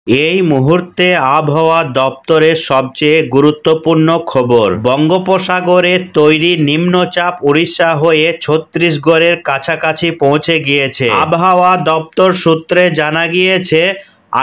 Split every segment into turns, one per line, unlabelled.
এই মুহূর্তে আবহাওয়া দপ্তরের সবচেয়ে গুরুত্বপূর্ণ খবর, বঙ্গোপসাগরে তৈরি নিম্নচাপ উড়িষ্যা হয়ে ছত্তিশগড়ের কাছাকাছি পৌঁছে গিয়েছে। আবহাওয়া দপ্তর সূত্রে জানা গিয়েছে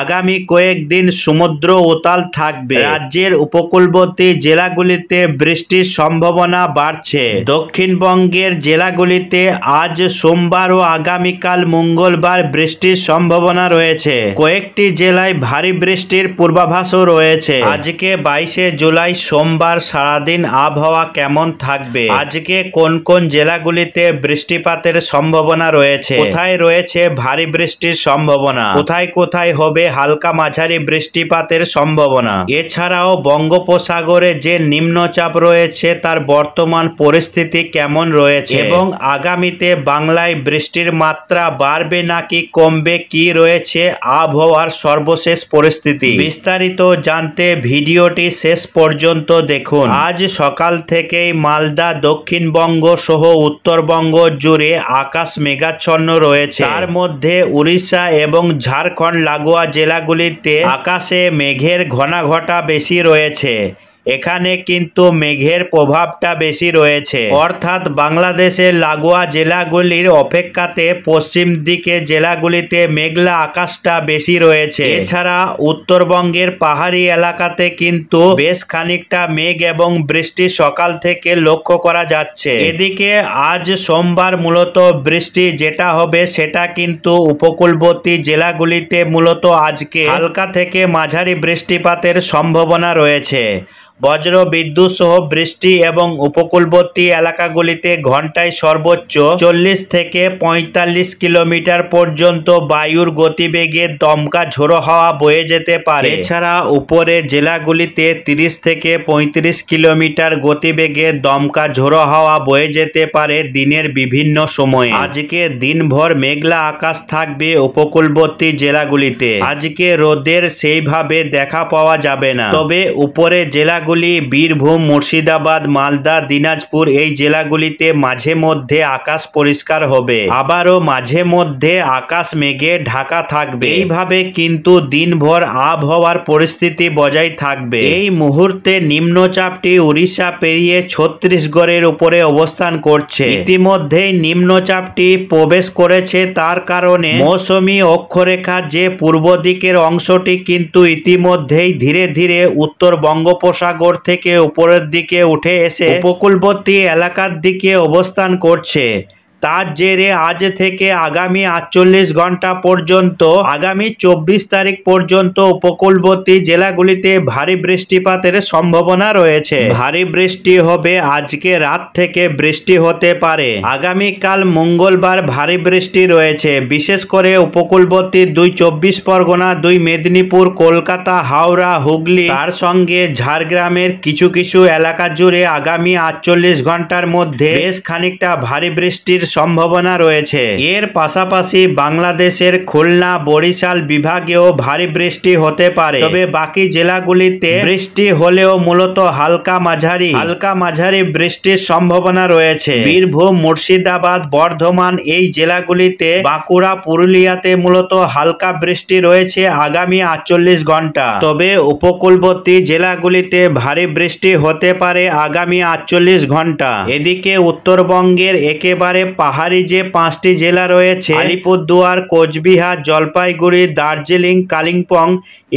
আগামী কয়েকদিন সমুদ্র উত্তাল থাকবে। রাজ্যের উপকূলবর্তী জেলাগুলিতে বৃষ্টির সম্ভাবনা বাড়ছে। দক্ষিণবঙ্গের জেলাগুলিতে আজ সোমবার ও আগামীকাল মঙ্গলবার বৃষ্টির সম্ভাবনা রয়েছে। কয়েকটি জেলায় ভারী বৃষ্টির পূর্বাভাসও রয়েছে। আজকে 22শে জুলাই সোমবার সারাদিন আবহাওয়া কেমন থাকবে, আজকে কোন কোন জেলাগুলিতে বৃষ্টিপাতের সম্ভাবনা রয়েছে, কোথায় রয়েছে ভারী বৃষ্টির সম্ভাবনা, কোথায় কোথায় হবে হালকা মাঝারি বৃষ্টিপাতের সম্ভাবনা। এছাড়াও বঙ্গোপসাগরে যে নিম্নচাপ রয়েছে তার বর্তমান পরিস্থিতি কেমন রয়েছে এবং আগামীতে বাংলায় বৃষ্টির মাত্রা বাড়বে নাকি কমবে, কি রয়েছে আবহাওয়ার সর্বশেষ পরিস্থিতি, বিস্তারিত জানতে ভিডিওটি শেষ পর্যন্ত দেখুন। আজ সকাল থেকেই মালদা, দক্ষিণবঙ্গ সহ উত্তরবঙ্গ জুড়ে আকাশ মেঘাচ্ছন্ন রয়েছে। তার মধ্যে উড়িষ্যা এবং ঝাড়খণ্ড লাগোয়া জেলাগুলিতে আকাশে মেঘের ঘনাঘটা বেশি রয়েছে। এখানে কিন্তু মেঘের প্রভাবটা বেশি রয়েছে, অর্থাৎ বাংলাদেশের লাগোয়া জেলাগুলির অপেক্ষাতে পশ্চিম দিকে জেলাগুলিতে মেঘলা আকাশটা বেশি রয়েছে। এছাড়া উত্তরবঙ্গের পাহাড়ি এলাকাতে কিন্তু বেশ খানিকটা মেঘ এবং বৃষ্টি সকাল থেকে লক্ষ্য করা যাচ্ছে। এদিকে আজ সোমবার মূলত বৃষ্টি যেটা হবে সেটা কিন্তু উপকূলবর্তী জেলাগুলিতে মূলত আজকে হালকা থেকে মাঝারি বৃষ্টিপাতের সম্ভাবনা রয়েছে। বজ্র বিদ্যুৎ সহ বৃষ্টি এবং উপকূলবর্তী এলাকাগুলিতে ঘন্টায় সর্বোচ্চ 40 থেকে 45 কিলোমিটার পর্যন্ত বায়ুর গতিবেগে দমকা ঝোড়ো হাওয়া বয়ে যেতে পারে। এছাড়া উপরে জেলাগুলিতে 30 থেকে 35 কিলোমিটার গতিবেগে দমকা ঝোড়ো হাওয়া বয়ে যেতে পারে দিনের বিভিন্ন সময়ে। আজকে দিনভর মেঘলা আকাশ থাকবে উপকূলবর্তী জেলাগুলিতে। আজকে রোদের সেইভাবে দেখা পাওয়া যাবে না, তবে উপরে জেলা বীরভূম, মুর্শিদাবাদ, মালদা, দিনাজপুর এই জেলাগুলিতে মাঝে মধ্যে আকাশ পরিষ্কার হবে, আবারও মাঝে মধ্যে আকাশ মেঘে ঢাকা থাকবে। এইভাবে কিন্তু দিনভর আবহাওয়ার পরিস্থিতি বজায় থাকবে। এই মুহূর্তে নিম্নচাপটি উড়িষ্যা পেরিয়ে ছত্তিশগড়ের উপরে অবস্থান করছে। ইতিমধ্যেই নিম্নচাপটি প্রবেশ করেছে, তার কারণে মৌসুমী অক্ষরেখা যে পূর্ব দিকের অংশটি কিন্তু ইতিমধ্যেই ধীরে ধীরে উত্তর বঙ্গোপসাগর থেকে উপরের দিকে উঠে এসে উপকূলবর্তী এলাকার দিকে অবস্থান করছে। তার জেরে আজ থেকে আগামী 48 ঘন্টা পর্যন্ত, আগামী 24 তারিখ পর্যন্ত উপকূলবর্তী জেলাগুলিতে ভারী বৃষ্টিপাতের সম্ভাবনা রয়েছে। ভারী বৃষ্টি হবে, আজকে রাত থেকে বৃষ্টি হতে পারে। আগামীকাল মঙ্গলবার ভারী বৃষ্টি রয়েছে, বিশেষ করে উপকূলবর্তী 2 24 পরগনা, 2 মেদিনীপুর, কলকাতা, হাওড়া, হুগলি, তার সঙ্গে ঝাড়গ্রামের কিছু কিছু এলাকা জুড়ে আগামী 48 ঘন্টার মধ্যে বেশ খানিকটা ভারী বৃষ্টির সম্ভাবনা রয়েছে। এর পাশাপাশি বাংলাদেশের খুলনা, বরিশাল বিভাগেও ভারী বৃষ্টি হতে পারে, তবে বাকি জেলাগুলিতে বৃষ্টি হলেও মূলত হালকা মাঝারি বৃষ্টির সম্ভাবনা রয়েছে। বীরভূম, মুর্শিদাবাদ, বর্ধমান এই জেলাগুলিতে, বাঁকুড়া, পুরুলিয়াতে মূলত হালকা বৃষ্টি রয়েছে আগামী 48 ঘন্টা, তবে উপকূলবর্তী জেলাগুলিতে ভারী বৃষ্টি হতে পারে আগামী 48 ঘন্টা। এদিকে উত্তরবঙ্গের একেবারে পাহাড়ি যে 5টি জেলা রয়েছে, আলিপুরদুয়ার, কোচবিহার, জলপাইগুড়ি, দার্জিলিং, কালিম্পং,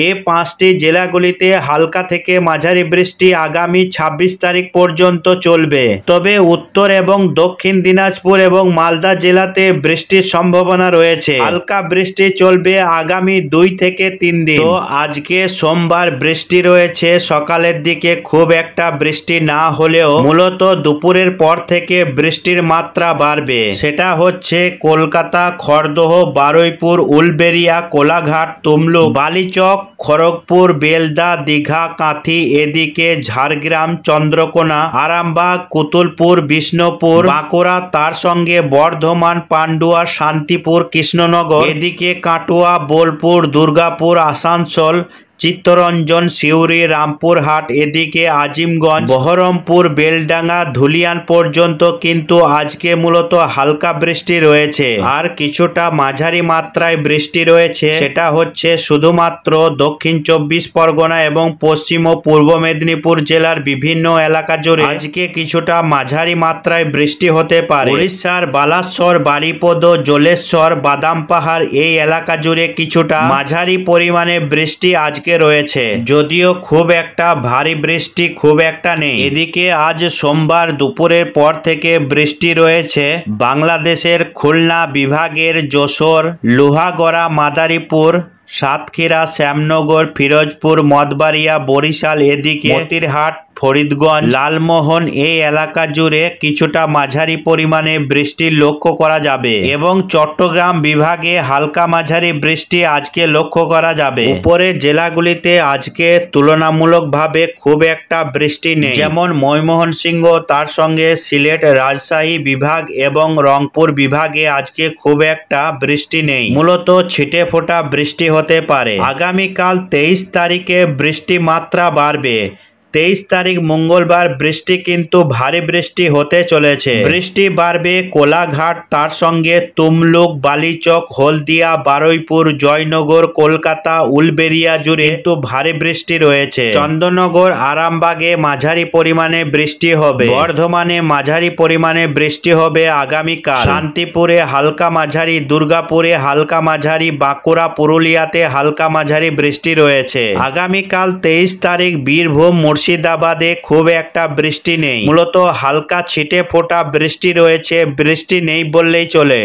এই 5টি জেলাগুলিতে হালকা থেকে মাঝারি বৃষ্টি আগামী 26 তারিখ পর্যন্ত চলবে। তবে উত্তর এবং দক্ষিণ দিনাজপুর এবং মালদা জেলাতে বৃষ্টির সম্ভাবনা রয়েছে। হালকা বৃষ্টি চলবে আগামী 2 থেকে 3 দিন। তো আজকে সোমবার বৃষ্টি রয়েছে, সকালের দিকে খুব একটা বৃষ্টি না হলেও মূলত দুপুরের পর থেকে বৃষ্টির মাত্রা বাড়বে। সেটা হচ্ছে কলকাতা, খড়দহ, বারুইপুর, উলবেড়িয়া, কোলাঘাট, তমলুক, বালিচক, খড়গপুর, বেলদা, দীঘা, কাঁথি, এদিকে ঝাড়গ্রাম, চন্দ্রকোনা, আরামবাগ, কুতুলপুর, বিষ্ণুপুর, বাঁকুড়া, তার সঙ্গে বর্ধমান, পান্ডুয়া, শান্তিপুর, কৃষ্ণনগর, এদিকে কাটুয়া, বোলপুর, দুর্গাপুর, আসানসোল, চিত্তরঞ্জন, সিউড়ি, রামপুরহাট, এদিকে আজিমগঞ্জ, বহরমপুর, বেলডাঙ্গা, ধুলিয়ান পর্যন্ত কিন্তু আজকে মূলত হালকা বৃষ্টি রয়েছে। আর কিছুটা মাঝারি মাত্রায় বৃষ্টি রয়েছে, সেটা হচ্ছে শুধুমাত্র দক্ষিণ 24 পরগনা এবং পশ্চিম ও পূর্ব মেদিনীপুর জেলার বিভিন্ন এলাকা জুড়ে আজকে কিছুটা মাঝারি মাত্রায় বৃষ্টি হতে পারে। উড়িষ্যার বালাসর, বারিপদ, জলেশ্বর, বাদাম পাহাড় এই এলাকা জুড়ে কিছুটা মাঝারি পরিমাণে বৃষ্টি আজকে রয়েছে, যদিও খুব একটা ভারী বৃষ্টি খুব একটা নেই। এদিকে আজ সোমবার দুপুরের পর থেকে বৃষ্টি রয়েছে বাংলাদেশের খুলনা বিভাগের যশোর, লোহাগড়া, মাদারীপুর, সাতক্ষীরা, শ্যামনগর, ফিরোজপুর, মঠবাড়িয়া, বরিশাল, এদিকে মতিরহাট, ফরিদগঞ্জ, লালমোহন এই এলাকা জুড়ে কিছুটা মাঝারি পরিমাণে বৃষ্টি লক্ষ্য করা যাবে এবং চট্টগ্রাম বিভাগে হালকা মাঝারি বৃষ্টি আজকে লক্ষ্য করা যাবে। উপরে জেলাগুলিতে আজকে তুলনামূলকভাবে খুব একটা বৃষ্টি নেই, যেমন ময়মনসিংহ, তার সঙ্গে সিলেট, রাজশাহী বিভাগ এবং রংপুর বিভাগে আজকে খুব একটা বৃষ্টি নেই, মূলত ছিটে ফোটা বৃষ্টি হতে পারে। আগামীকাল 23 তারিখে বৃষ্টি মাত্রা বাড়বে। 23 তারিখ মঙ্গলবার বৃষ্টি কিন্তু ভারী বৃষ্টি হতে চলেছে। বৃষ্টি বাড়বে কোলাঘাট, তার সঙ্গে তুমলুক, বালিচক, হলদিয়া, বারুইপুর, জয়নগর, কলকাতা, উলবেড়িয়া জুড়ে কিন্তু ভারী বৃষ্টি রয়েছে। চন্দননগর, আরামবাগে মাঝারি পরিমাণে বৃষ্টি হবে। বর্ধমানে মাঝারি পরিমাণে বৃষ্টি হবে আগামীকাল। শান্তিপুরে হালকা মাঝারি, দুর্গাপুরে হালকা মাঝারি, বাঁকুড়া, পুরুলিয়াতে হালকা মাঝারি বৃষ্টি রয়েছে। আগামীকাল 23 তারিখ বীরভূম, মুর্শিদাবাদে খুব একটা বৃষ্টি নেই, মূলত হালকা ছিটে ফোটা বৃষ্টি রয়েছে, বৃষ্টি নেই বললেই চলে।